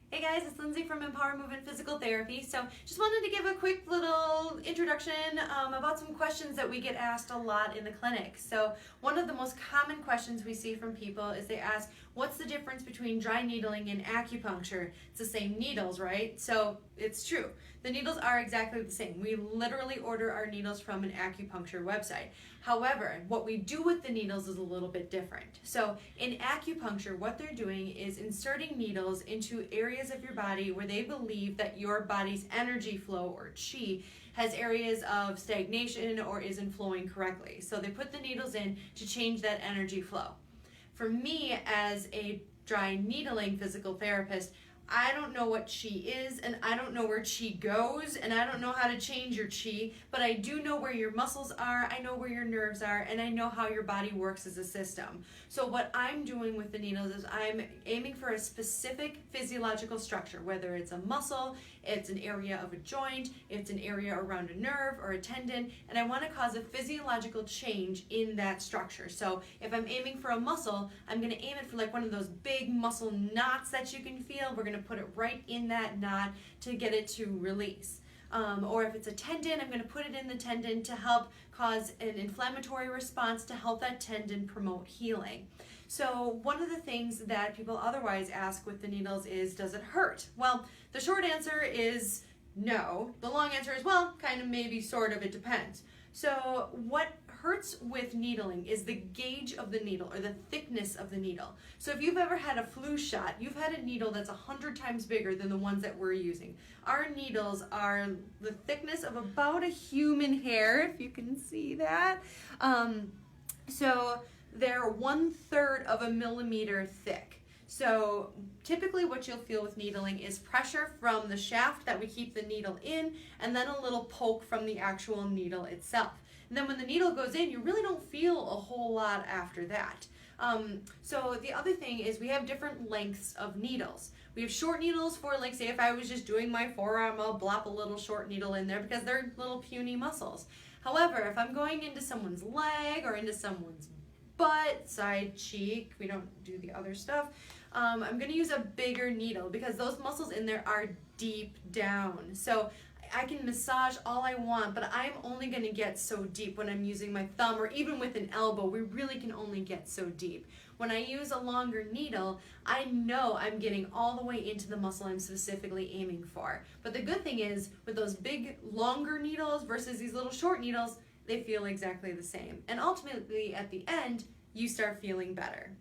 Hey guys, it's Lindsay from Empower Movement Physical Therapy. So just wanted to give a quick little introduction about some questions that we get asked a lot in the clinic. So one of the most common questions we see from people is they ask, what's the difference between dry needling and acupuncture? It's the same needles, right? So it's true. The needles are exactly the same. We literally order our needles from an acupuncture website. However, what we do with the needles is a little bit different. So in acupuncture, what they're doing is inserting needles into areas of your body where they believe that your body's energy flow, or chi, has areas of stagnation or isn't flowing correctly. So they put the needles in to change that energy flow. For me, as a dry needling physical therapist, I don't know what chi is, and I don't know where chi goes, and I don't know how to change your chi, but I do know where your muscles are, I know where your nerves are, and I know how your body works as a system. So what I'm doing with the needles is I'm aiming for a specific physiological structure, whether it's a muscle, it's an area of a joint, it's an area around a nerve or a tendon, and I want to cause a physiological change in that structure. So if I'm aiming for a muscle, I'm going to aim it for like one of those big muscle knots that you can feel. We're going to put it right in that knot to get it to release. Or if it's a tendon, I'm going to put it in the tendon to help cause an inflammatory response to help that tendon promote healing. So one of the things that people otherwise ask with the needles is, does it hurt? Well, the short answer is no. The long answer is, well, kind of, maybe, sort of, it depends. So what hurts with needling is the gauge of the needle, or the thickness of the needle. So if you've ever had a flu shot, you've had a needle that's 100 times bigger than the ones that we're using. Our needles are the thickness of about a human hair, if you can see that. So they're 1/3 of a millimeter thick. So typically what you'll feel with needling is pressure from the shaft that we keep the needle in, and then a little poke from the actual needle itself. And then when the needle goes in, you really don't feel a whole lot after that. So the other thing is we have different lengths of needles. We have short needles for, like, say if I was just doing my forearm, I'll blop a little short needle in there because they're little puny muscles. However, if I'm going into someone's leg or into someone's butt, side cheek, we don't do the other stuff, I'm going to use a bigger needle because those muscles in there are deep down. So I can massage all I want, but I'm only going to get so deep when I'm using my thumb, or even with an elbow, we really can only get so deep. When I use a longer needle, I know I'm getting all the way into the muscle I'm specifically aiming for. But the good thing is, with those big, longer needles versus these little short needles, they feel exactly the same. And ultimately, at the end, you start feeling better.